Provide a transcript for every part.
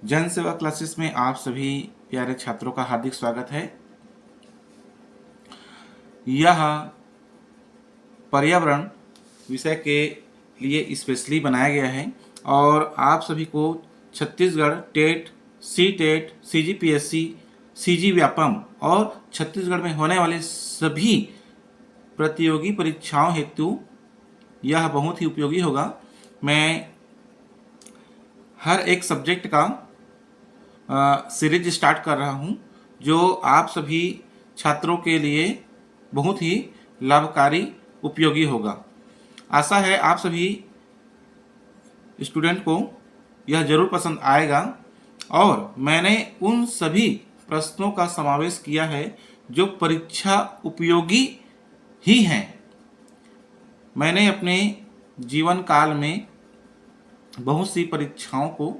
जन सेवा क्लासेस में आप सभी प्यारे छात्रों का हार्दिक स्वागत है। यह पर्यावरण विषय के लिए स्पेशली बनाया गया है और आप सभी को Chhattisgarh TET, C TET, CGPSC, CG Vyapam और छत्तीसगढ़ में होने वाले सभी प्रतियोगी परीक्षाओं हेतु यह बहुत ही उपयोगी होगा। मैं हर एक सब्जेक्ट का सीरीज स्टार्ट कर रहा हूं जो आप सभी छात्रों के लिए बहुत ही लाभकारी उपयोगी होगा। आशा है आप सभी स्टूडेंट को यह जरूर पसंद आएगा और मैंने उन सभी प्रश्नों का समावेश किया है जो परीक्षा उपयोगी ही हैं। मैंने अपने जीवन काल में बहुत सी परीक्षाओं को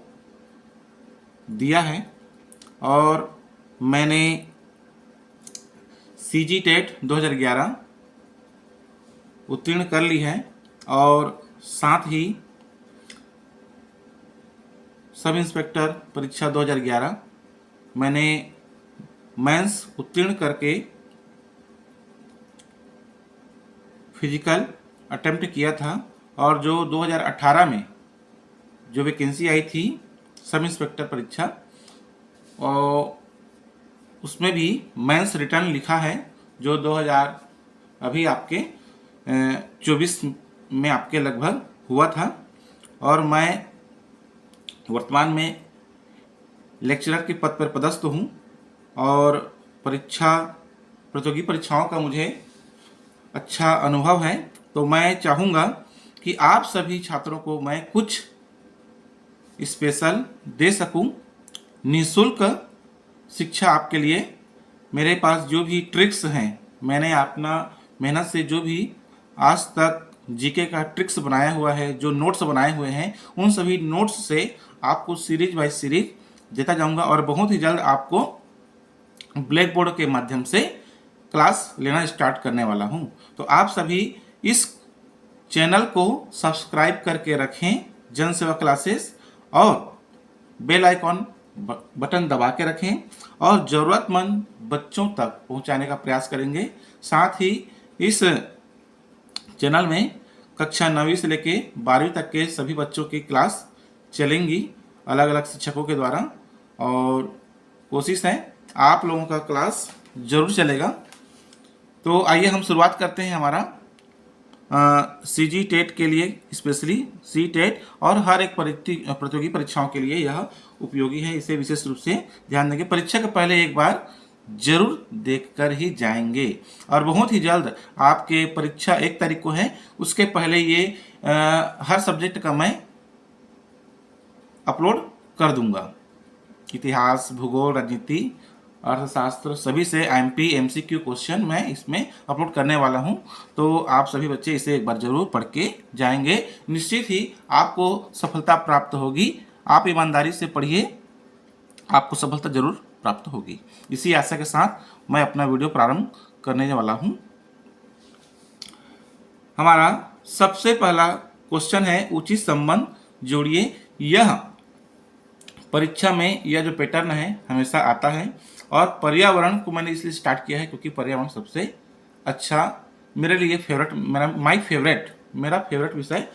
दिया है और मैंने CG टेट 2011 उत्तीर्ण कर ली है और साथ ही सब इंस्पेक्टर परीक्षा 2011 मैंने मेंस उत्तीर्ण करके फिजिकल अटेम्प्ट किया था और जो 2018 में जो वैकेंसी आई थी सब इंस्पेक्टर परीक्षा और उसमें भी मेंस रिटर्न लिखा है जो 2000 अभी आपके 24 में आपके लगभग हुआ था और मैं वर्तमान में लेक्चरर के पद पर पदस्थ हूँ और प्रतियोगी परीक्षाओं का मुझे अच्छा अनुभव है। तो मैं चाहूँगा कि आप सभी छात्रों को मैं कुछ स्पेशल दे सकूं, निःशुल्क शिक्षा आपके लिए। मेरे पास जो भी ट्रिक्स हैं, मैंने अपना मेहनत से जो भी आज तक जीके का ट्रिक्स बनाया हुआ है, जो नोट्स बनाए हुए हैं, उन सभी नोट्स से आपको सीरीज बाय सीरीज देता जाऊंगा और बहुत ही जल्द आपको ब्लैक बोर्ड के माध्यम से क्लास लेना स्टार्ट करने वाला हूं। तो आप सभी इस चैनल को सब्सक्राइब करके रखें जन सेवा क्लासेस और बेल आइकॉन बटन दबा के रखें और ज़रूरतमंद बच्चों तक पहुंचाने का प्रयास करेंगे। साथ ही इस चैनल में कक्षा 9वीं से लेके 12वीं तक के सभी बच्चों की क्लास चलेंगी अलग अलग शिक्षकों के द्वारा और कोशिश है आप लोगों का क्लास जरूर चलेगा। तो आइए हम शुरुआत करते हैं हमारा CG टेट के लिए स्पेशली सी टेट और हर एक प्रतियोगी परीक्षाओं के लिए यह उपयोगी है। इसे विशेष रूप से ध्यान देंगे, परीक्षा के पहले एक बार जरूर देखकर ही जाएंगे और बहुत ही जल्द आपके परीक्षा 1 तारीख को है, उसके पहले ये हर सब्जेक्ट का मैं अपलोड कर दूंगा। इतिहास, भूगोल, राजनीति, अर्थशास्त्र सभी से MP MCQ क्वेश्चन मैं इसमें अपलोड करने वाला हूं। तो आप सभी बच्चे इसे एक बार जरूर पढ़ के जाएंगे, निश्चित ही आपको सफलता प्राप्त होगी। आप ईमानदारी से पढ़िए, आपको सफलता जरूर प्राप्त होगी। इसी आशा के साथ मैं अपना वीडियो प्रारंभ करने वाला हूं। हमारा सबसे पहला क्वेश्चन है उचित संबंध जोड़िए। यह परीक्षा में यह जो पैटर्न है हमेशा आता है और पर्यावरण को मैंने इसलिए स्टार्ट किया है क्योंकि पर्यावरण सबसे अच्छा मेरे लिए मेरा फेवरेट विषय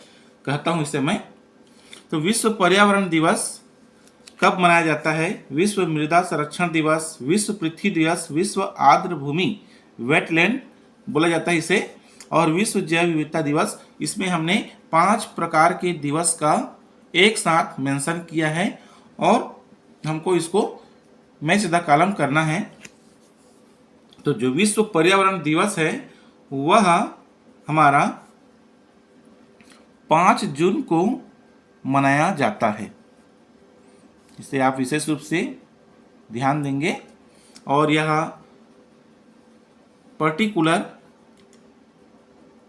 कहता हूं इसे मैं। तो विश्व पर्यावरण दिवस कब मनाया जाता है? विश्व मृदा संरक्षण दिवस, विश्व पृथ्वी दिवस, विश्व आर्द्र भूमि वेटलैंड बोला जाता है इसे, और विश्व जैव विविधता दिवस। इसमें हमने 5 प्रकार के दिवस का एक साथ मेंशन किया है और हमको इसको मैच द कॉलम करना है। तो जो विश्व पर्यावरण दिवस है वह हमारा 5 जून को मनाया जाता है। इसे आप विशेष रूप से ध्यान देंगे और यह पर्टिकुलर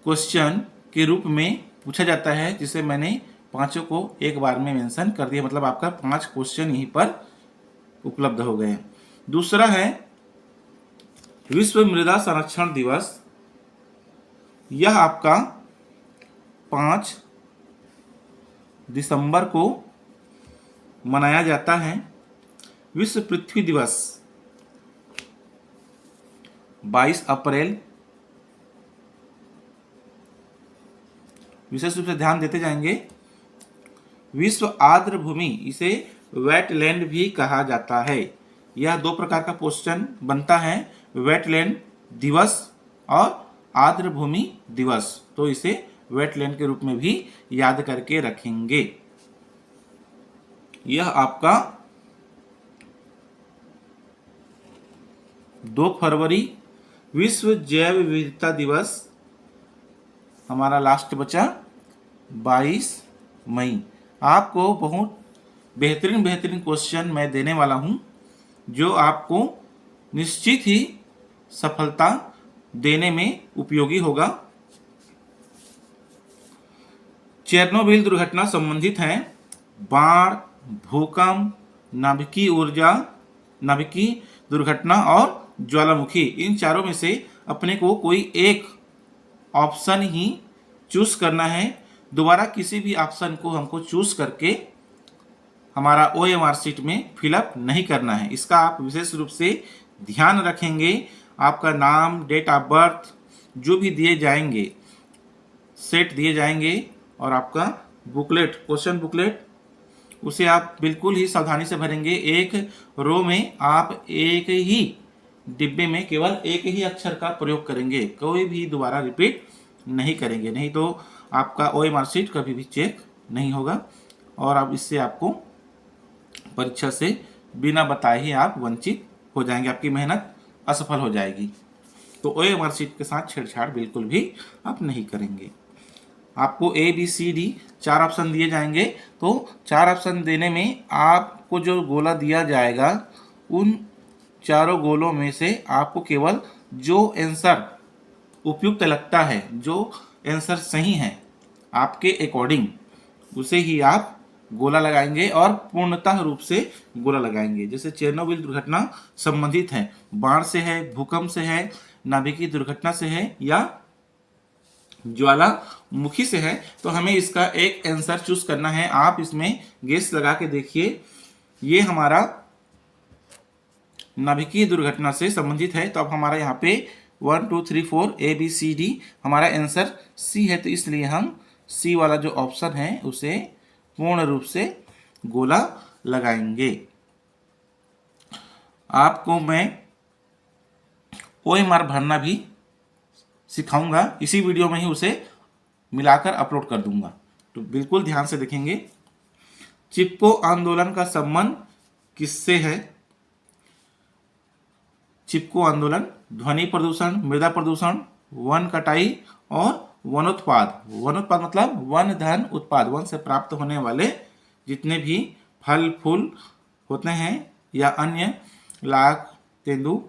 क्वेश्चन के रूप में पूछा जाता है, जिसे मैंने 5 को एक बार में मेंशन कर दिया, मतलब आपका 5 क्वेश्चन यहीं पर उपलब्ध हो गए। दूसरा है विश्व मृदा संरक्षण दिवस। यह आपका 5 दिसंबर को मनाया जाता है विश्व पृथ्वी दिवस 22 अप्रैल। विशेष रूप से ध्यान देते जाएंगे। विश्व आर्द्र भूमि, इसे वेटलैंड भी कहा जाता है। यह दो प्रकार का क्वेश्चन बनता है, वेटलैंड दिवस और आर्द्र भूमि दिवस, तो इसे वेटलैंड के रूप में भी याद करके रखेंगे। यह आपका 2 फरवरी विश्व जैव विविधता दिवस, हमारा लास्ट बचा 22 मई। आपको बहुत बेहतरीन क्वेश्चन मैं देने वाला हूं, जो आपको निश्चित ही सफलता देने में उपयोगी होगा। चेरनोबिल दुर्घटना संबंधित है बाढ़, भूकंप, नाभिकीय ऊर्जा, नाभिकीय दुर्घटना और ज्वालामुखी। इन चारों में से अपने को कोई एक ऑप्शन ही चूज करना है। दोबारा किसी भी ऑप्शन को हमको चूज करके हमारा OMR शीट में फिलअप नहीं करना है। इसका आप विशेष रूप से ध्यान रखेंगे। आपका नाम, डेट ऑफ बर्थ जो भी दिए जाएंगे, सेट दिए जाएंगे, और आपका बुकलेट, क्वेश्चन बुकलेट, उसे आप बिल्कुल ही सावधानी से भरेंगे। एक रो में आप एक ही डिब्बे में केवल एक ही अक्षर का प्रयोग करेंगे, कोई भी दोबारा रिपीट नहीं करेंगे, नहीं तो आपका OMR शीट कभी भी चेक नहीं होगा और अब इससे आपको परीक्षा से बिना बताए ही आप वंचित हो जाएंगे, आपकी मेहनत असफल हो जाएगी। तो OMR शीट के साथ छेड़छाड़ बिल्कुल भी आप नहीं करेंगे। आपको ABCD 4 ऑप्शन दिए जाएंगे, तो 4 ऑप्शन देने में आपको जो गोला दिया जाएगा, उन चारों गोलों में से आपको केवल जो आंसर उपयुक्त लगता है, जो आंसर सही है आपके अकॉर्डिंग, उसे ही आप गोला लगाएंगे और पूर्णतः रूप से गोला लगाएंगे। जैसे चेरनोबिल दुर्घटना संबंधित है, बाढ़ से है, भूकंप से है, नाभिकीय दुर्घटना से है या ज्वालामुखी से है, तो हमें इसका एक आंसर चूज करना है। आप इसमें गेस लगा के देखिए, ये हमारा नाभिकीय दुर्घटना से संबंधित है, तो अब हमारा यहाँ पे 1 2 3 4 ABCD, हमारा आंसर C है, तो इसलिए हम C वाला जो ऑप्शन है उसे पूर्ण रूप से गोला लगाएंगे। आपको मैं OMR भरना भी सिखाऊंगा, इसी वीडियो में ही उसे मिलाकर अपलोड कर दूंगा, तो बिल्कुल ध्यान से देखेंगे। चिपको आंदोलन का संबंध किससे है? चिपको आंदोलन ध्वनि प्रदूषण, मृदा प्रदूषण, वन कटाई और वनोत्पाद। वनोत्पाद मतलब वन धन उत्पाद, वन से प्राप्त होने वाले जितने भी फल फूल होते हैं या अन्य लाख तेंदु,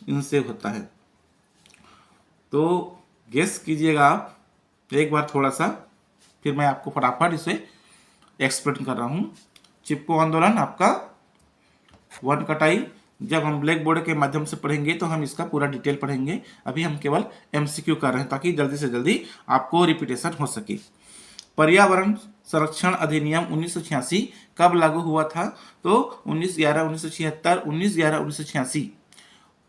इनसे होता है। तो गेस कीजिएगा आप एक बार थोड़ा सा, फिर मैं आपको फटाफट इसे एक्सप्लेन कर रहा हूँ। चिपको आंदोलन आपका वन कटाई, जब हम ब्लैक बोर्ड के माध्यम से पढ़ेंगे तो हम इसका पूरा डिटेल पढ़ेंगे। अभी हम केवल MCQ कर रहे हैं ताकि जल्दी से जल्दी आपको रिपीटेशन हो सके। पर्यावरण संरक्षण अधिनियम 1986 कब लागू हुआ था? तो 19/11/1976, 19/11/1986,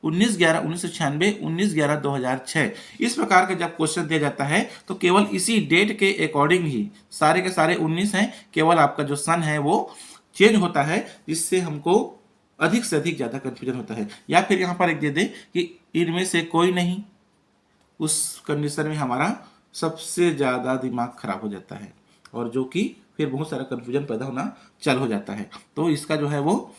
19/11/1996, 19/11/2006। इस प्रकार का जब क्वेश्चन दिया जाता है तो केवल इसी डेट के अकॉर्डिंग ही सारे के सारे 19 हैं, केवल आपका जो सन है वो चेंज होता है, जिससे हमको अधिक से अधिक ज़्यादा कन्फ्यूजन होता है। या फिर यहाँ पर एक दे दे कि इनमें से कोई नहीं, उस कंडीशन में हमारा सबसे ज़्यादा दिमाग खराब हो जाता है और जो कि फिर बहुत सारा कन्फ्यूजन पैदा होना चालू हो जाता है। तो इसका जो है वो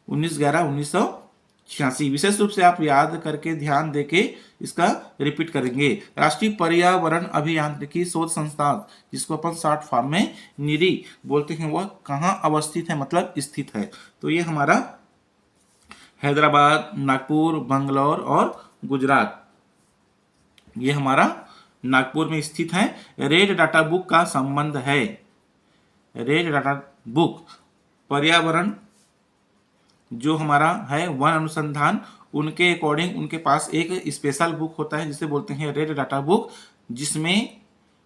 19/11/1986 विशेष रूप से आप याद करके ध्यान देके इसका रिपीट करेंगे। राष्ट्रीय पर्यावरण अभियांत्रिकी शोध संस्थान, जिसको अपन शॉर्ट फॉर्म में निरी बोलते हैं, वह कहाँ अवस्थित है? मतलब स्थित है। तो ये हमारा हैदराबाद, नागपुर, बंगलौर और गुजरात, ये हमारा नागपुर में स्थित है। रेड डाटा बुक का संबंध है, रेड डाटा बुक पर्यावरण जो हमारा है वन अनुसंधान, उनके अकॉर्डिंग उनके पास एक स्पेशल बुक होता है जिसे बोलते हैं रेड डाटा बुक, जिसमें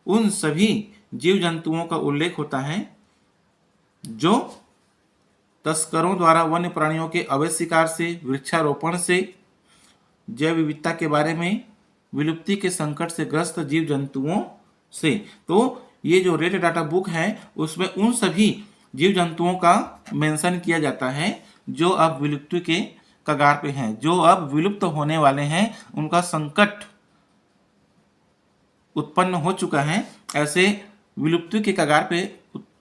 उन सभी जीव जंतुओं का उल्लेख होता है जो तस्करों द्वारा वन्य प्राणियों के अवैध शिकार से, वृक्षारोपण से, जैव विविधता के बारे में, विलुप्ति के संकट से ग्रस्त जीव जंतुओं से। तो ये जो रेड डाटा बुक है उसमें उन सभी जीव जंतुओं का मेंशन किया जाता है जो अब विलुप्ति के कगार पे हैं, जो अब विलुप्त होने वाले हैं, उनका संकट उत्पन्न हो चुका है। ऐसे विलुप्ति के कगार पे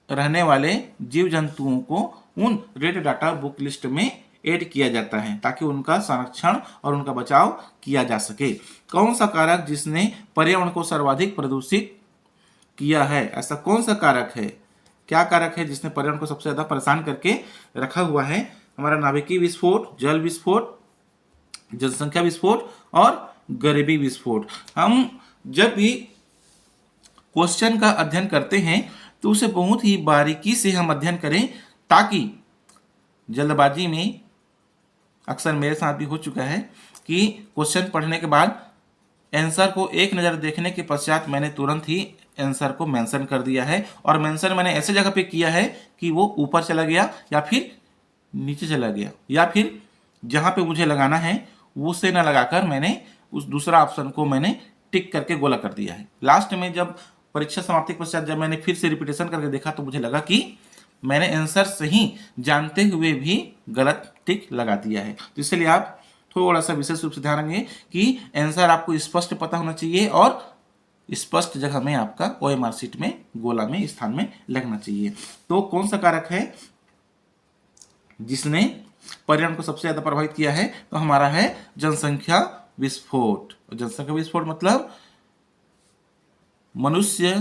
रहने वाले जीव जंतुओं को उन रेड डाटा बुक लिस्ट में ऐड किया जाता है ताकि उनका संरक्षण और उनका बचाव किया जा सके। कौन सा कारक जिसने पर्यावरण को सर्वाधिक प्रदूषित किया है? ऐसा कौन सा कारक है, क्या कारक है जिसने पर्यावरण को सबसे ज्यादा परेशान करके रखा हुआ है? हमारा नाभिकीय विस्फोट, जल विस्फोट, जनसंख्या विस्फोट और गरीबी विस्फोट। हम जब भी क्वेश्चन का अध्ययन करते हैं तो उसे बहुत ही बारीकी से हम अध्ययन करें, ताकि जल्दबाजी में, अक्सर मेरे साथ भी हो चुका है कि क्वेश्चन पढ़ने के बाद आंसर को एक नज़र देखने के पश्चात मैंने तुरंत ही आंसर को मेंशन कर दिया है, और मेंशन मैंने ऐसे जगह पे किया है कि वो ऊपर चला गया या फिर नीचे चला गया, या फिर जहाँ पे मुझे लगाना है उसे न लगाकर मैंने उस दूसरा ऑप्शन को मैंने टिक करके गोला कर दिया है। लास्ट में जब परीक्षा समाप्ति के पश्चात जब मैंने फिर से रिपीटेशन करके देखा तो मुझे लगा कि मैंने आंसर सही जानते हुए भी गलत टिक लगा दिया है। तो इसलिए आप थोड़ा सा विशेष रूप से ध्यान रखेंगे कि आंसर आपको स्पष्ट पता होना चाहिए और स्पष्ट जगह में आपका OMR शीट में गोला में स्थान में लगना चाहिए। तो कौन सा कारक है जिसने पर्यावरण को सबसे ज्यादा प्रभावित किया है? तो हमारा है जनसंख्या विस्फोट। जनसंख्या विस्फोट मतलब मनुष्य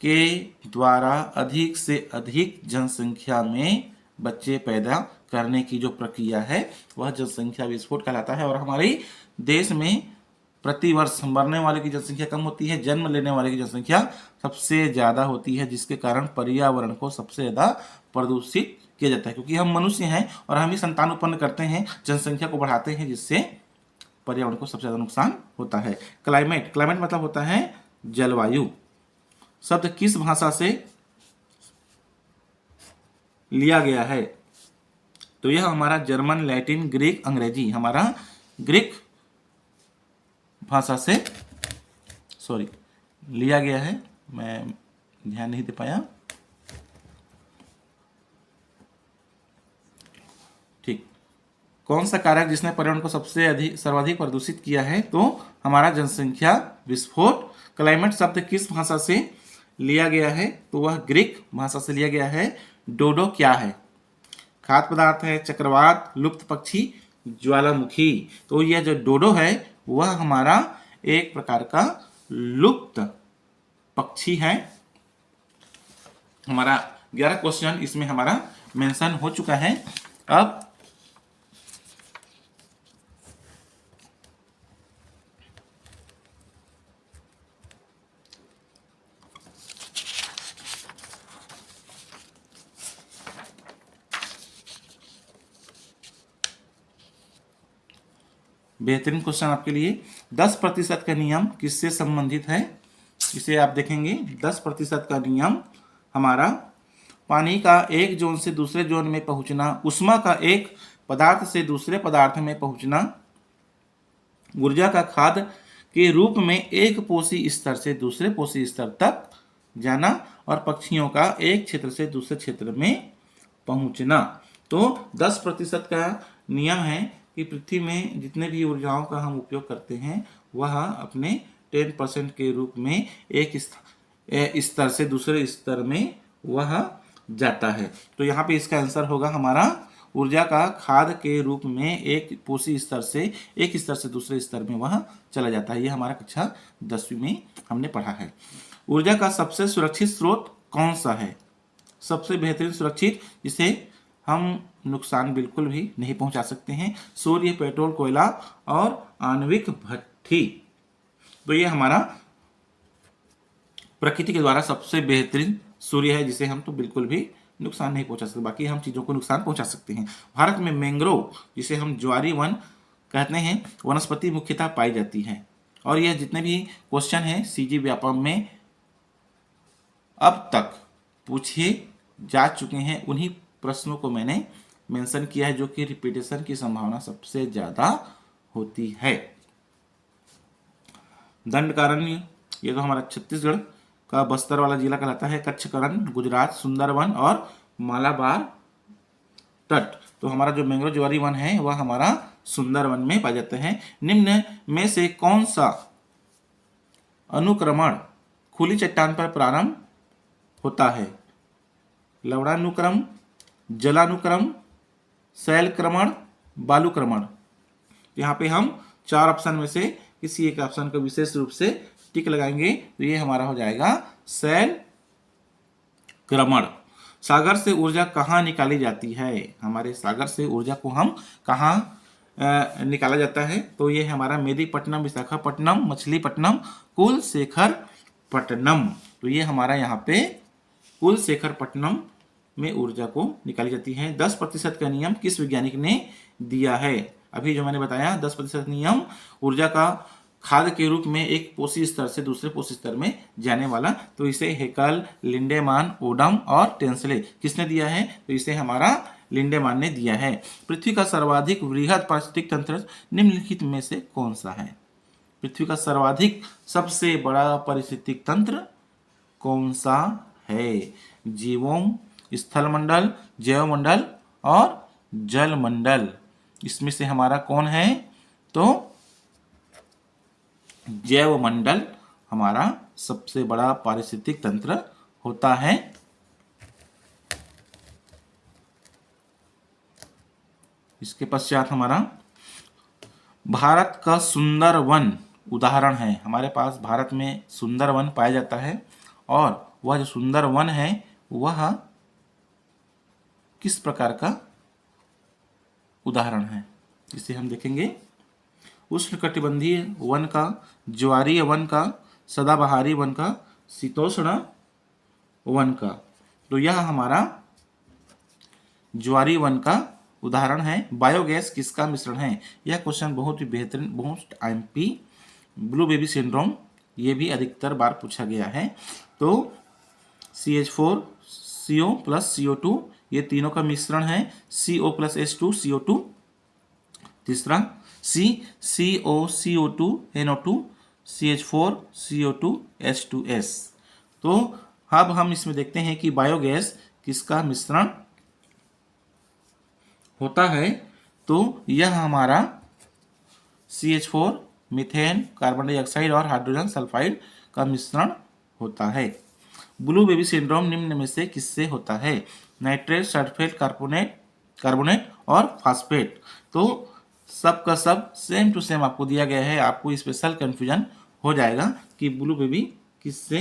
के द्वारा अधिक से अधिक जनसंख्या में बच्चे पैदा करने की जो प्रक्रिया है वह जनसंख्या विस्फोट कहलाता है। और हमारे देश में प्रतिवर्ष मरने वाले की जनसंख्या कम होती है, जन्म लेने वाले की जनसंख्या सबसे ज़्यादा होती है, जिसके कारण पर्यावरण को सबसे ज़्यादा प्रदूषित किया जाता है। क्योंकि हम मनुष्य हैं और हम ही संतान उत्पन्न करते हैं, जनसंख्या को बढ़ाते हैं, जिससे पर्यावरण को सबसे ज़्यादा नुकसान होता है। क्लाइमेट, क्लाइमेट मतलब होता है जलवायु। शब्द किस भाषा से लिया गया है? तो यह हमारा जर्मन, लैटिन, ग्रीक, अंग्रेजी, हमारा ग्रीक भाषा से लिया गया है। मैं ध्यान नहीं दे पाया। ठीक, कौन सा कारक जिसने पर्यावरण को सर्वाधिक प्रदूषित किया है? तो हमारा जनसंख्या विस्फोट। क्लाइमेट शब्द किस भाषा से लिया गया है? तो वह ग्रीक भाषा से लिया गया है। डोडो क्या है? खाद्य पदार्थ है, चक्रवात, लुप्त पक्षी, ज्वालामुखी। तो यह जो डोडो है वह हमारा एक प्रकार का लुप्त पक्षी है। हमारा 11 क्वेश्चन इसमें हमारा मेंशन हो चुका है। अब बेहतरीन क्वेश्चन आपके लिए। 10% का नियम किससे संबंधित है? इसे आप देखेंगे। 10% का नियम हमारा पानी का एक जोन से दूसरे जोन में पहुंचना, ऊष्मा का एक पदार्थ से दूसरे पदार्थ में पहुंचना, ऊर्जा का खाद के रूप में एक पोषी स्तर से दूसरे पोषी स्तर तक जाना, और पक्षियों का एक क्षेत्र से दूसरे क्षेत्र में पहुंचना। तो 10% का नियम है कि पृथ्वी में जितने भी ऊर्जाओं का हम उपयोग करते हैं वह अपने 10% के रूप में एक स्तर से दूसरे स्तर में वह जाता है। तो यहाँ पे इसका आंसर होगा हमारा ऊर्जा का खाद के रूप में एक पोषी स्तर से एक स्तर से दूसरे स्तर में वह चला जाता है। ये हमारा कक्षा 10वीं में हमने पढ़ा है। ऊर्जा का सबसे सुरक्षित स्रोत कौन सा है? सबसे बेहतरीन सुरक्षित, जिसे हम नुकसान बिल्कुल भी नहीं पहुंचा सकते हैं, सूर्य, पेट्रोल, कोयला और आणविक भट्ठी। तो ये हमारा प्रकृति के द्वारा सबसे बेहतरीन सूर्य है, जिसे हम तो बिल्कुल भी नुकसान नहीं पहुंचा सकते। बाकी हम चीजों को नुकसान पहुंचा सकते हैं। भारत में मैंग्रोव, जिसे हम ज्वारी वन कहते हैं, वनस्पति मुख्यतः पाई जाती है। और यह जितने भी क्वेश्चन हैं CG व्यापम में अब तक पूछे जा चुके हैं, उन्हीं प्रश्नों को मैंने मेंशन किया है, जो कि रिपीटेशन की संभावना सबसे ज्यादा होती है। दंडकारण्य, ये तो हमारा छत्तीसगढ़ का बस्तर वाला जिला कहलाता है। कच्छकरण गुजरात, सुंदरवन और मालाबार तट, तो हमारा जो मैंग्रोव ज्वारी वन है वह हमारा सुंदरवन में पाए जाते हैं। निम्न में से कौन सा अनुक्रमण खुली चट्टान पर प्रारंभ होता है? लवणानुक्रम, जलानुक्रम, शैलक्रमण, बालुक्रमण। यहाँ पे हम 4 ऑप्शन में से किसी एक ऑप्शन को विशेष रूप से टिक लगाएंगे, तो ये हमारा हो जाएगा शैलक्रमण। सागर से ऊर्जा कहाँ निकाली जाती है? हमारे सागर से ऊर्जा को हम कहाँ निकाला जाता है? तो ये हमारा मेदीपट्टनम, विशाखापट्टनम, मछलीपट्टनम, कुलशेखरपट्टनम। तो ये हमारा यहाँ पे कुलशेखरपट्टनम में ऊर्जा को निकाली जाती है। 10% का नियम किस वैज्ञानिक ने दिया है? अभी जो मैंने बताया 10% नियम ऊर्जा का खाद के रूप में एक पोषी स्तर से दूसरे पोषी स्तर में जाने वाला, तो इसे हेकल, लिंडेमान, ओडम और टेंसले किसने दिया है? तो इसे हमारा लिंडेमान ने दिया है। पृथ्वी का सर्वाधिक वृहद पारिस्थितिक तंत्र निम्नलिखित में से कौन सा है? पृथ्वी का सर्वाधिक सबसे बड़ा पारिस्थितिक तंत्र कौन सा है? जीवोम, स्थलमंडल, जैवमंडल और जलमंडल। इसमें से हमारा कौन है? तो जैवमंडल हमारा सबसे बड़ा पारिस्थितिक तंत्र होता है। इसके पश्चात हमारा भारत का सुंदर वन उदाहरण है। हमारे पास भारत में सुंदर वन पाया जाता है, और वह जो सुंदर वन है वह किस प्रकार का उदाहरण है, इसे हम देखेंगे। उष्णकटिबंधीय वन का, ज्वारीय वन का, सदाबहारी वन का, शीतोष्ण वन का। तो यह हमारा ज्वारीय वन का उदाहरण है। बायोगैस किसका मिश्रण है? यह क्वेश्चन बहुत ही बेहतरीन, बहुत आईएमपी, ब्लू बेबी सिंड्रोम, ये भी अधिकतर बार पूछा गया है। तो CH4, CO प्लस CO2, ये तीनों का मिश्रण है। CO plus H2, CO2। तीसरा CO, CO2, NO2, CH4, CO2, H2S। तो अब हम इसमें देखते हैं कि बायोगैस किसका मिश्रण होता है। तो यह हमारा CH4, मीथेन, कार्बन डाइऑक्साइड और हाइड्रोजन सल्फाइड का मिश्रण होता है। ब्लू बेबी सिंड्रोम निम्न में से किससे होता है? नाइट्रेट, सल्फेट, कार्बोनेट और फास्फेट। तो सब का सब सेम टू सेम आपको दिया गया है, आपको स्पेशल कंफ्यूजन हो जाएगा कि ब्लू बेबी किससे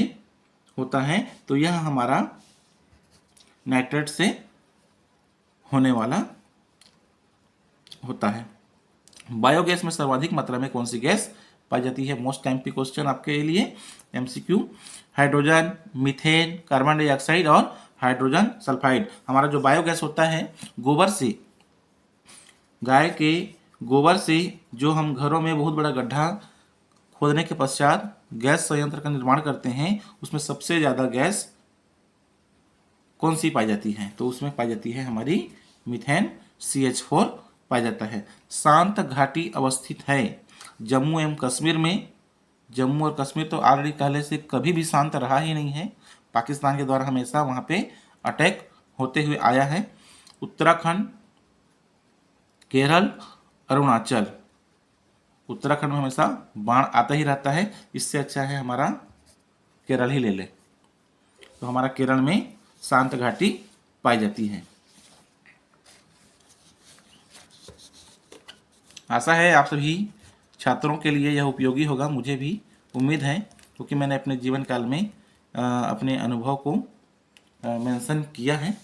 होता है। तो यह हमारा नाइट्रेट से होने वाला होता है। बायोगैस में सर्वाधिक मात्रा में कौन सी गैस पाई जाती है? मोस्ट एमपी क्वेश्चन आपके लिए, MCQ। Hydrogen, methane, carbon dioxide और हाइड्रोजन सल्फाइड। हमारा जो बायोगैस होता है, गोबर से, गाय के गोबर से जो हम घरों में बहुत बड़ा गड्ढा खोदने के पश्चात गैस संयंत्र का निर्माण करते हैं, उसमें सबसे ज़्यादा गैस कौन सी पाई जाती है? तो उसमें पाई जाती है हमारी मीथेन, CH4 पाया जाता है। शांत घाटी अवस्थित है जम्मू एवं कश्मीर में। जम्मू और कश्मीर तो ऑलरेडी पहले से कभी भी शांत रहा ही नहीं है, पाकिस्तान के द्वारा हमेशा वहाँ पे अटैक होते हुए आया है। उत्तराखंड, केरल, अरुणाचल, उत्तराखंड में हमेशा बाढ़ आता ही रहता है, इससे अच्छा है हमारा केरल ही ले ले। तो हमारा केरल में शांत घाटी पाई जाती है। आशा है आप सभी छात्रों के लिए यह उपयोगी होगा, मुझे भी उम्मीद है, क्योंकि मैंने अपने जीवन काल में अपने अनुभव को मेंशन किया है।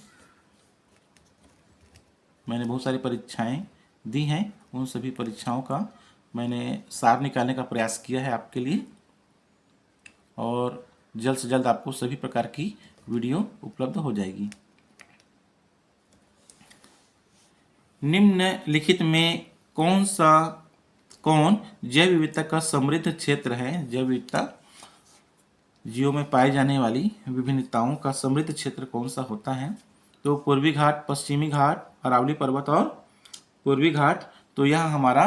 मैंने बहुत सारी परीक्षाएं दी हैं, उन सभी परीक्षाओं का मैंने सार निकालने का प्रयास किया है आपके लिए, और जल्द से जल्द आपको सभी प्रकार की वीडियो उपलब्ध हो जाएगी। निम्नलिखित में कौन जैव विविधता का समृद्ध क्षेत्र है? जैव विविधता, जीवों में पाई जाने वाली विभिन्नताओं का समृद्ध क्षेत्र कौन सा होता है? तो पूर्वी घाट, पश्चिमी घाट, अरावली पर्वत और पूर्वी घाट। तो यह हमारा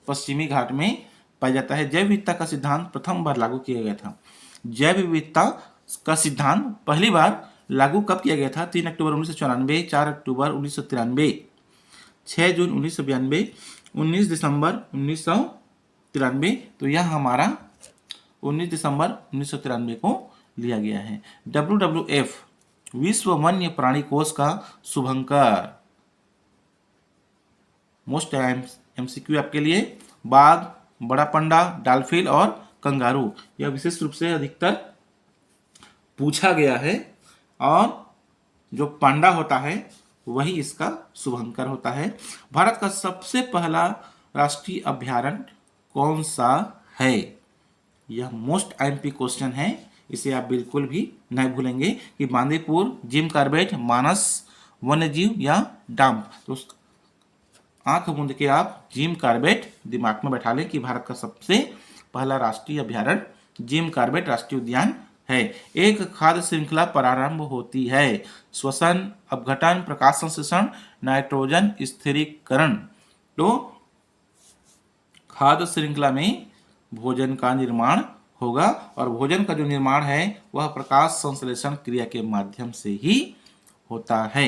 पश्चिमी घाट में पाया जाता है। जैव विविधता का सिद्धांत प्रथम बार लागू किया गया था। जैव विविधता का सिद्धांत पहली बार लागू कब किया गया था? 3 अक्टूबर 1994, 4 अक्टूबर 1993, 6 जून 1992, 19 दिसंबर 1993। तो यह हमारा 19 दिसंबर 1993 को लिया गया है। WWF विश्व वन्य प्राणी कोष का शुभंकर। मोस्ट MCQ आपके लिए, बाघ, बड़ा पंडा, डाल्फिन और कंगारू, यह विशेष रूप से अधिकतर पूछा गया है। और जो पांडा होता है वही इसका शुभंकर होता है। भारत का सबसे पहला राष्ट्रीय अभयारण्य कौन सा है? यह मोस्ट IMP क्वेश्चन है, इसे आप बिल्कुल भी नहीं भूलेंगे कि बांदीपुर, जिम कॉर्बेट, मानस वन्यजीव या डांप। तो आंख मूंद के आप जिम कॉर्बेट दिमाग में बैठा लें कि भारत का सबसे पहला राष्ट्रीय अभयारण्य जिम कॉर्बेट राष्ट्रीय उद्यान है। एक खाद्य श्रृंखला प्रारंभ होती है। श्वसन, अपघटन, प्रकाश संश्लेषण, नाइट्रोजन स्थिरीकरण। तो खाद्य श्रृंखला में भोजन का निर्माण होगा और भोजन का जो निर्माण है वह प्रकाश संश्लेषण क्रिया के माध्यम से ही होता है।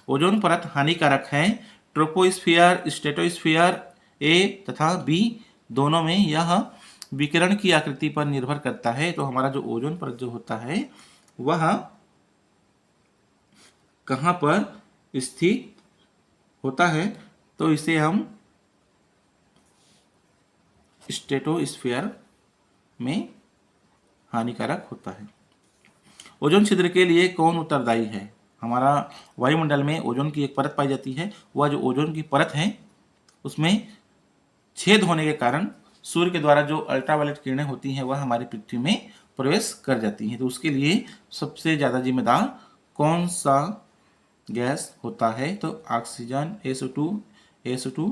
ओजोन परत हानिकारक है। ट्रोपोस्फीयर, स्ट्रेटोस्फीयर ए तथा बी दोनों में यह विकिरण की आकृति पर निर्भर करता है। तो हमारा जो ओजोन परत जो होता है वह कहाँ पर स्थित होता है? तो इसे हम स्ट्रेटोस्फीयर में हानिकारक होता है। ओजोन छिद्र के लिए कौन उत्तरदायी है? हमारा वायुमंडल में ओजोन की एक परत पाई जाती है। वह जो ओजोन की परत है उसमें छेद होने के कारण सूर्य के द्वारा जो अल्ट्रावायलेट किरणें होती हैं वह हमारी पृथ्वी में प्रवेश कर जाती हैं। तो उसके लिए सबसे ज़्यादा जिम्मेदार कौन सा गैस होता है? तो oxygen, SO2,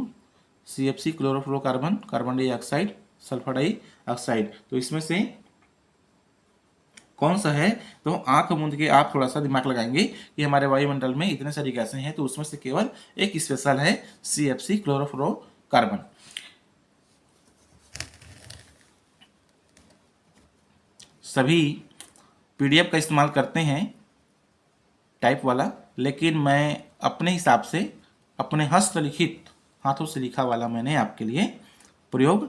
CFC, chlorofluorocarbon, carbon dioxide, sulphur dioxide. तो इसमें से कौन सा है? तो आंख मूंद के आप थोड़ा सा दिमाग लगाएंगे कि हमारे वायुमंडल में इतने सारी गैसें हैं, तो उसमें से केवल एक स्पेशल है CFC, क्लोरोफ्लोरोकार्बन। सभी PDF का इस्तेमाल करते हैं टाइप वाला, लेकिन मैं अपने हिसाब से अपने हस्तलिखित हाथों से लिखा वाला मैंने आपके लिए प्रयोग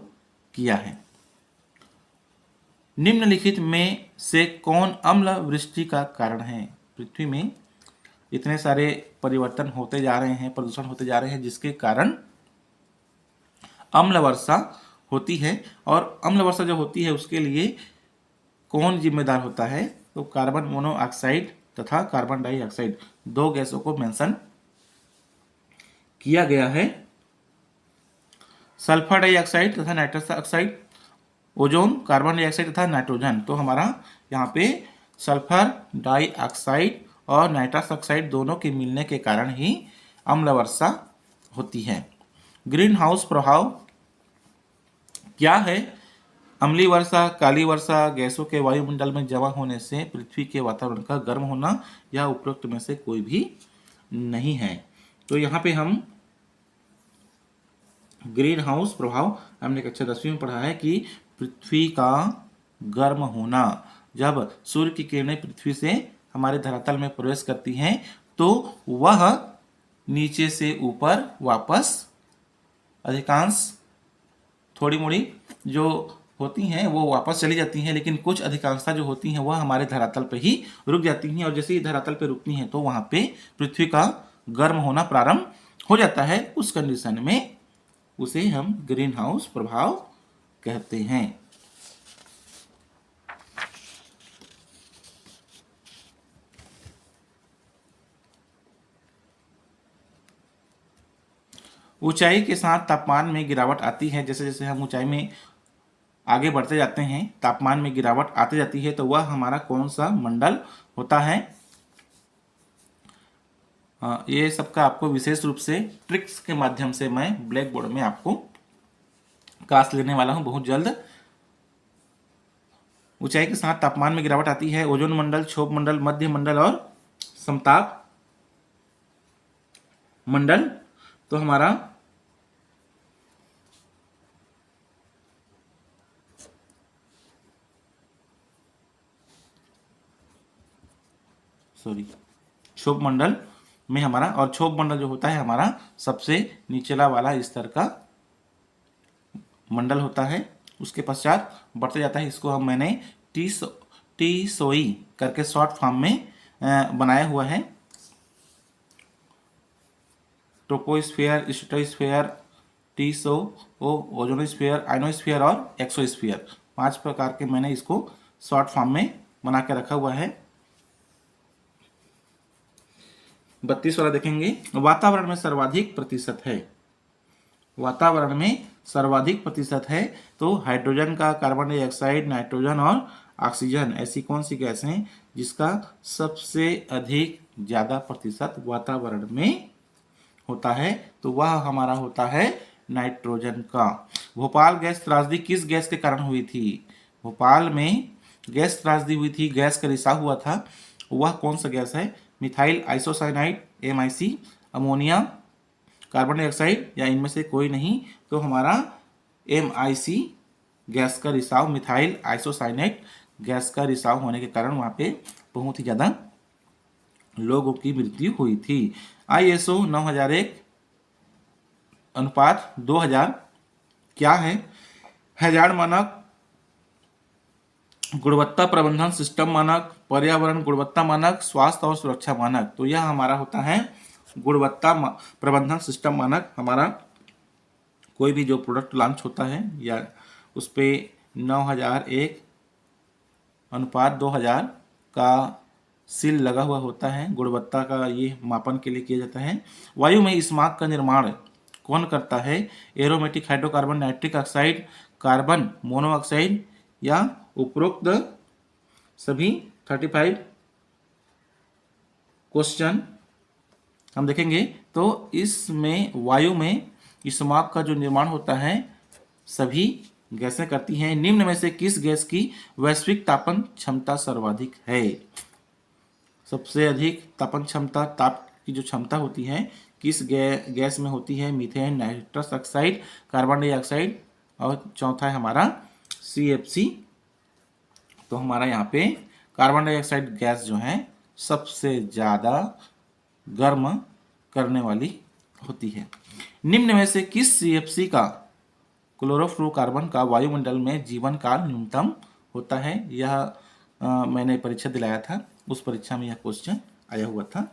किया है। निम्नलिखित में से कौन अम्ल वृष्टि का कारण है? पृथ्वी में इतने सारे परिवर्तन होते जा रहे हैं, प्रदूषण होते जा रहे हैं, जिसके कारण अम्ल वर्षा होती है। और अम्ल वर्षा जो होती है उसके लिए कौन जिम्मेदार होता है? तो कार्बन मोनोऑक्साइड तथा कार्बन डाइऑक्साइड, दो गैसों को मेंशन किया गया है। सल्फर डाइऑक्साइड तथा nitrous oxide, ozone, carbon dioxide तथा नाइट्रोजन। तो हमारा यहाँ पे सल्फर डाइऑक्साइड और नाइट्रस ऑक्साइड दोनों के मिलने के कारण ही अम्ल वर्षा होती है। ग्रीन हाउस प्रभाव क्या है? अम्लीय वर्षा, काली वर्षा, गैसों के वायुमंडल में जमा होने से पृथ्वी के वातावरण का गर्म होना, या उपरोक्त में से कोई भी नहीं है। तो यहाँ पे हम ग्रीन हाउस प्रभाव हमने कक्षा 10वीं में पढ़ा है कि पृथ्वी का गर्म होना, जब सूर्य की किरणें पृथ्वी से हमारे धरातल में प्रवेश करती हैं तो वह नीचे से ऊपर वापस अधिकांश थोड़ी मोड़ी जो होती हैं वो वापस चली जाती हैं, लेकिन कुछ अधिकांशता जो होती हैं वह हमारे धरातल पे ही रुक जाती हैं। और जैसे ही धरातल पे रुकती हैं तो वहाँ पे पृथ्वी का गर्म होना प्रारंभ हो जाता है। उस कंडीशन में उसे हम ग्रीन हाउस प्रभाव कहते हैं। ऊंचाई के साथ तापमान में गिरावट आती है। जैसे जैसे हम ऊंचाई में आगे बढ़ते जाते हैं तापमान में गिरावट आती जाती है। तो वह हमारा कौन सा मंडल होता है? ये सबका आपको विशेष रूप से ट्रिक्स के माध्यम से मैं ब्लैक बोर्ड में आपको क्लास लेने वाला हूं बहुत जल्द। ऊंचाई के साथ तापमान में गिरावट आती है। ओजोन मंडल, क्षोभ मंडल, मध्य मंडल और समताप मंडल, तो हमारा क्षोभ मंडल में हमारा, और क्षोभ मंडल जो होता है हमारा सबसे निचला वाला स्तर का मंडल होता है। उसके पश्चात बढ़ते जाता है। इसको मैंने टी सोई करके शॉर्ट फॉर्म में बनाया हुआ है। ट्रोपोस्फीयर, स्ट्रेटोस्फीयर, टीसो, ओजोनोस्फीयर, आइनोस्फीयर और एक्सोस्फीयर, 5 प्रकार के मैंने इसको शॉर्ट फॉर्म में बना के रखा हुआ है। 32 वाला देखेंगे। वातावरण में सर्वाधिक प्रतिशत है, वातावरण में सर्वाधिक प्रतिशत है तो हाइड्रोजन का, कार्बन डाइऑक्साइड, नाइट्रोजन और ऑक्सीजन, ऐसी कौन सी गैस हैं जिसका सबसे अधिक ज़्यादा प्रतिशत वातावरण में होता है? तो वह हमारा होता है नाइट्रोजन का। भोपाल गैस त्रासदी किस गैस के कारण हुई थी? भोपाल में गैस त्रासदी हुई थी, गैस का रिसाव हुआ था, वह कौन सा गैस है? Methyl isocyanide, MIC, ammonia, carbon dioxide, या इनमें से कोई नहीं? तो हमारा MIC गैस का रिसाव, मिथाइल आइसोसाइनाइड गैस का रिसाव होने के कारण वहाँ पे बहुत ही ज़्यादा लोगों की मृत्यु हुई थी। ISO 9001 अनुपात 2000 क्या है? हैजार्ड मानक, गुणवत्ता प्रबंधन सिस्टम मानक, पर्यावरण गुणवत्ता मानक, स्वास्थ्य और सुरक्षा मानक। तो यह हमारा होता है गुणवत्ता प्रबंधन सिस्टम मानक। हमारा कोई भी जो प्रोडक्ट लॉन्च होता है या उस पर 9001 अनुपात 2000 का सील लगा हुआ होता है। गुणवत्ता का ये मापन के लिए किया जाता है। वायु में स्मॉग का निर्माण कौन करता है? Aromatic hydrocarbon, nitric oxide, carbon monoxide, या उपरोक्त सभी? 35 क्वेश्चन हम देखेंगे। तो इसमें वायु में स्मॉग का जो निर्माण होता है सभी गैसें करती हैं। निम्न में से किस गैस की वैश्विक तापन क्षमता सर्वाधिक है? सबसे अधिक तापन क्षमता, ताप की जो क्षमता होती है किस गैस में होती है? Methane, nitrous oxide, carbon dioxide, और चौथा है हमारा CFC। तो हमारा यहाँ पे कार्बन डाइऑक्साइड गैस जो है सबसे ज़्यादा गर्म करने वाली होती है। निम्न में से किस CFC का, क्लोरोफ्लोरोकार्बन का, वायुमंडल में जीवन काल न्यूनतम होता है? यह मैंने परीक्षा दिलाया था, उस परीक्षा में यह क्वेश्चन आया हुआ था,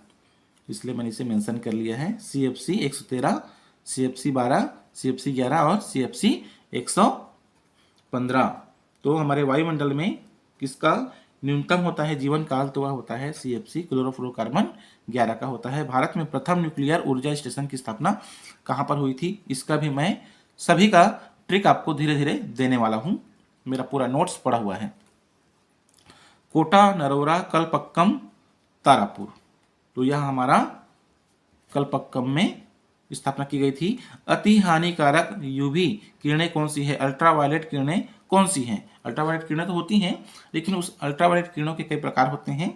इसलिए मैंने इसे मेंशन कर लिया है। CFC 113, CFC 12, CFC 11 और CFC 115। तो हमारे वायुमंडल में किसका न्यूनतम होता है जीवन काल? तो वह होता है CFC क्लोरोफ्लोरोकार्बन 11 का होता है। भारत में प्रथम न्यूक्लियर ऊर्जा स्टेशन की स्थापना कहाँ पर हुई थी? इसका भी मैं सभी का ट्रिक आपको धीरे धीरे देने वाला हूँ, मेरा पूरा नोट्स पड़ा हुआ है। कोटा, नरोरा, कलपक्कम, तारापुर। तो यह हमारा कलपक्कम में स्थापना की गई थी। अति हानिकारक UV किरणें कौन सी है? अल्ट्रावायलेट किरणें कौन सी हैं? अल्ट्रावायलेट किरणें तो होती हैं, लेकिन उस अल्ट्रावायलेट किरणों के कई प्रकार होते हैं।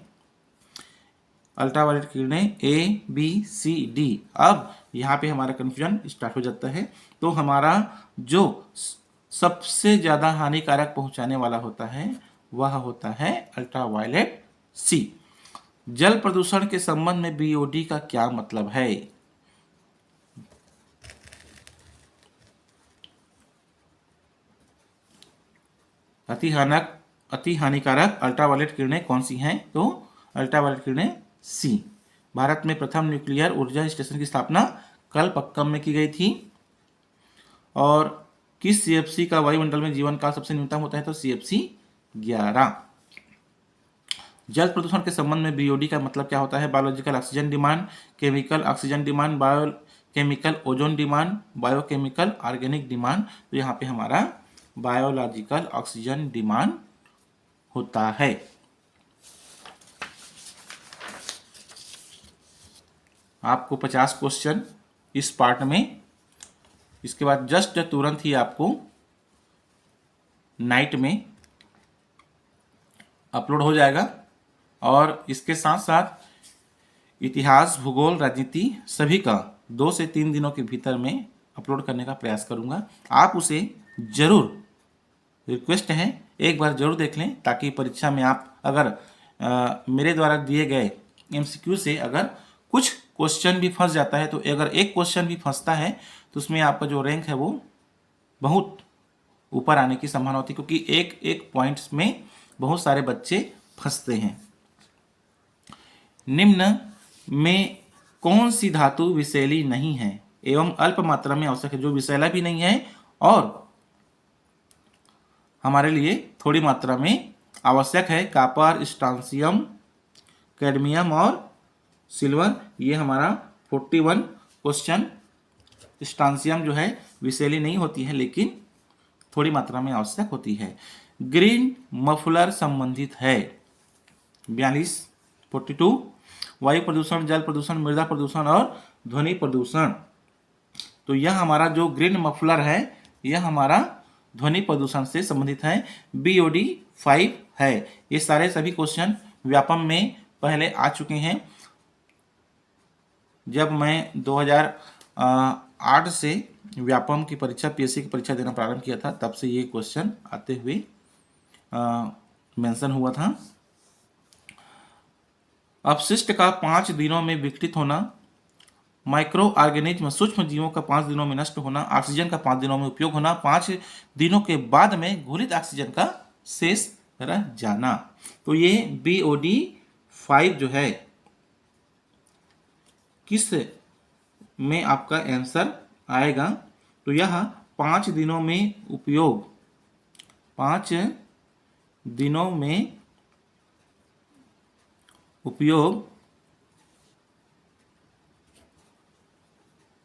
अल्ट्रावायलेट किरणें ABCD। अब यहाँ पे हमारा कंफ्यूजन स्टार्ट हो जाता है। तो हमारा जो सबसे ज़्यादा हानिकारक पहुँचाने वाला होता है वह होता है अल्ट्रावायलेट C। जल प्रदूषण के संबंध में BOD का क्या मतलब है? अति हानिकारक अल्ट्रावायलेट किरणें कौन सी हैं? तो अल्ट्रावायलेट किरणें C। भारत में प्रथम न्यूक्लियर ऊर्जा स्टेशन की स्थापना कलपक्कम में की गई थी। और किस CFC का वायुमंडल में जीवन काल सबसे न्यूनतम होता है? तो CFC 11। जल प्रदूषण के संबंध में BOD का मतलब क्या होता है? Biological oxygen demand, chemical oxygen demand, biochemical ozone demand, biochemical organic demand. तो यहाँ पे हमारा बायोलॉजिकल ऑक्सीजन डिमांड होता है। आपको 50 क्वेश्चन इस पार्ट में, इसके बाद जस्ट तुरंत ही आपको नाइट में अपलोड हो जाएगा। और इसके साथ साथ इतिहास, भूगोल, राजनीति सभी का 2 से 3 दिनों के भीतर में अपलोड करने का प्रयास करूँगा। आप उसे ज़रूर, रिक्वेस्ट है, एक बार ज़रूर देख लें, ताकि परीक्षा में आप अगर मेरे द्वारा दिए गए MCQ से अगर कुछ क्वेश्चन भी फंस जाता है, तो अगर एक क्वेश्चन भी फंसता है तो उसमें आपका जो रैंक है वो बहुत ऊपर आने की संभावना होती है, क्योंकि एक एक पॉइंट्स में बहुत सारे बच्चे फंसते हैं। निम्न में कौन सी धातु विषैली नहीं है एवं अल्प मात्रा में आवश्यक है? जो विषैला भी नहीं है और हमारे लिए थोड़ी मात्रा में आवश्यक है, कॉपर, स्ट्रांसियम, कैडमियम और सिल्वर। ये हमारा 41 क्वेश्चन। स्ट्रांसियम जो है विषैली नहीं होती है, लेकिन थोड़ी मात्रा में आवश्यक होती है। ग्रीन मफलर संबंधित है 42 वायु प्रदूषण, जल प्रदूषण, मृदा प्रदूषण और ध्वनि प्रदूषण। तो यह हमारा जो ग्रीन मफलर है यह हमारा ध्वनि प्रदूषण से संबंधित है। BOD 5 है। ये सारे सभी क्वेश्चन व्यापम में पहले आ चुके हैं। जब मैं 2008 से व्यापम की परीक्षा, PSC की परीक्षा देना प्रारंभ किया था, तब से ये क्वेश्चन आते हुए मेंशन हुआ था। अपशिष्ट का 5 दिनों में विघटित होना, माइक्रो ऑर्गेनिज्म सूक्ष्म जीवों का 5 दिनों में नष्ट होना, ऑक्सीजन का 5 दिनों में उपयोग होना, 5 दिनों के बाद में घुलित ऑक्सीजन का शेष रह जाना। तो ये BOD 5 जो है किस में आपका आंसर आएगा? तो यह 5 दिनों में उपयोग, 5 दिनों में उपयोग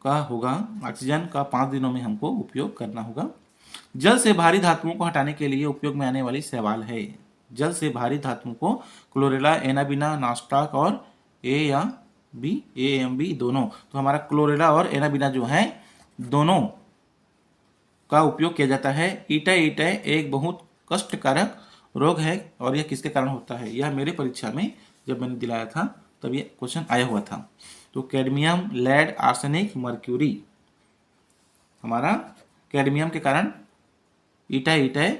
का होगा। ऑक्सीजन का 5 दिनों में हमको उपयोग करना होगा। जल से भारी धातुओं को हटाने के लिए उपयोग में आने वाली शैवाल है। जल से भारी धातुओं को क्लोरेला, एनाबिना, नास्टाक और AMB दोनों। तो हमारा क्लोरेला और एनाबिना जो है दोनों का उपयोग किया जाता है। ईटाई एक बहुत कष्टकारक रोग है और यह किसके कारण होता है? यह मेरे परीक्षा में जब मैंने दिलाया था तब ये क्वेश्चन आया हुआ था। तो कैडमियम, लेड, आर्सेनिक, मर्क्यूरी, हमारा कैडमियम के कारण ईटाई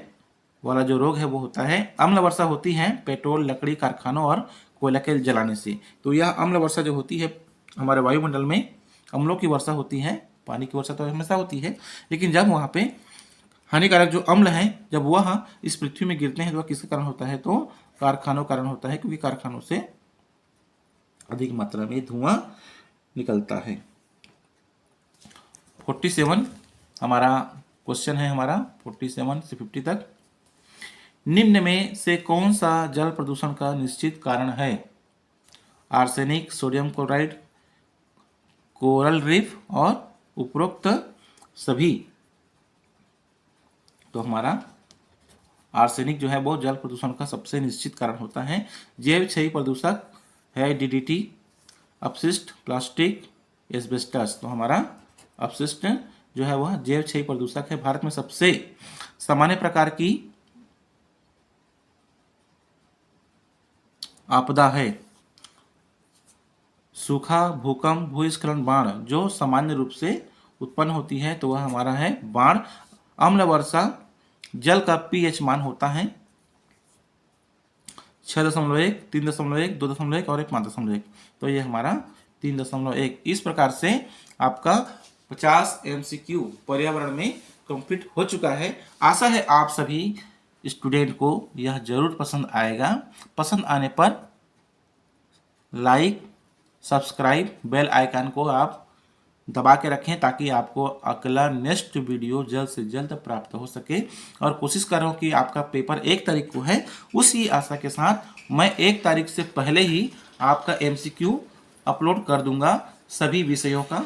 वाला जो रोग है वो होता है। अम्ल वर्षा होती है पेट्रोल, लकड़ी, कारखानों और कोयला के जलाने से। तो यह अम्ल वर्षा जो होती है हमारे वायुमंडल में, अम्लों की वर्षा होती है। पानी की वर्षा तो हमेशा होती है, लेकिन जब वहाँ पे हानिकारक जो अम्ल हैं जब वह इस पृथ्वी में गिरते हैं तो वह किसके कारण होता है? तो कारखानों कारण होता है, क्योंकि कारखानों से अधिक मात्रा में धुआं निकलता है। 47 हमारा क्वेश्चन है, हमारा 47 से 50 तक। निम्न में से कौन सा जल प्रदूषण का निश्चित कारण है? Arsenic, sodium chloride, coral reef और उपरोक्त सभी। तो हमारा आर्सेनिक जो है वो जल प्रदूषण का सबसे निश्चित कारण होता है। जैव क्षयी प्रदूषक है DDT, अपशिष्ट, प्लास्टिक, एस्बेस्टस। तो हमारा अपशिष्ट जो है वह जैव क्षयी प्रदूषक है। भारत में सबसे सामान्य प्रकार की आपदा है सूखा, भूकंप, भूस्खलन, बाढ़। जो सामान्य रूप से उत्पन्न होती है तो वह हमारा है बाढ़। अम्ल वर्षा, जल का pH मान होता है 6.1, 3.1, 2.1 और 5.1। तो ये हमारा 3.1। इस प्रकार से आपका 50 MCQ पर्यावरण में कंप्लीट हो चुका है। आशा है आप सभी स्टूडेंट को यह जरूर पसंद आएगा। पसंद आने पर लाइक, सब्सक्राइब, बेल आइकन को आप दबा के रखें ताकि आपको अगला नेक्स्ट वीडियो जल्द से जल्द प्राप्त हो सके। और कोशिश करो कि आपका पेपर 1 तारीख को है, उसी आशा के साथ मैं 1 तारीख से पहले ही आपका MCQ अपलोड कर दूंगा सभी विषयों का,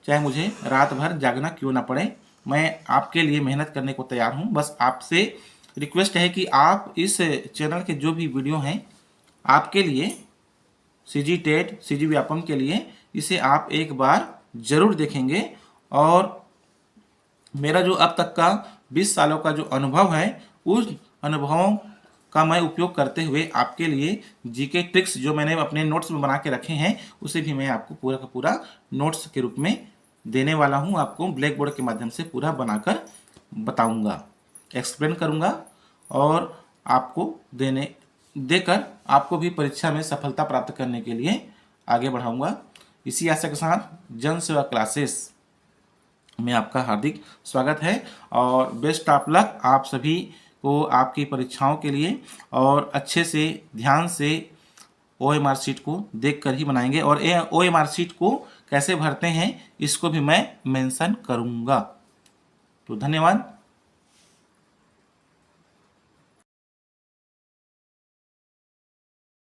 चाहे मुझे रात भर जागना क्यों ना पड़े। मैं आपके लिए मेहनत करने को तैयार हूं। बस आपसे रिक्वेस्ट है कि आप इस चैनल के जो भी वीडियो हैं आपके लिए, CG टेट, CG व्यापम के लिए, इसे आप एक बार जरूर देखेंगे। और मेरा जो अब तक का 20 सालों का जो अनुभव है उस अनुभवों का मैं उपयोग करते हुए आपके लिए जीके ट्रिक्स जो मैंने अपने नोट्स में बना के रखे हैं उसे भी मैं आपको पूरा का पूरा नोट्स के रूप में देने वाला हूं। आपको ब्लैक बोर्ड के माध्यम से पूरा बनाकर बताऊंगा, एक्सप्लेन करूंगा और आपको देकर आपको भी परीक्षा में सफलता प्राप्त करने के लिए आगे बढ़ाऊंगा। इसी आशा के साथ जन सेवा क्लासेस में आपका हार्दिक स्वागत है और बेस्ट ऑफ लक आप सभी को आपकी परीक्षाओं के लिए। और अच्छे से ध्यान से OMR शीट को देखकर ही बनाएंगे और OMR शीट को कैसे भरते हैं इसको भी मैं मेंशन करूंगा। तो धन्यवाद।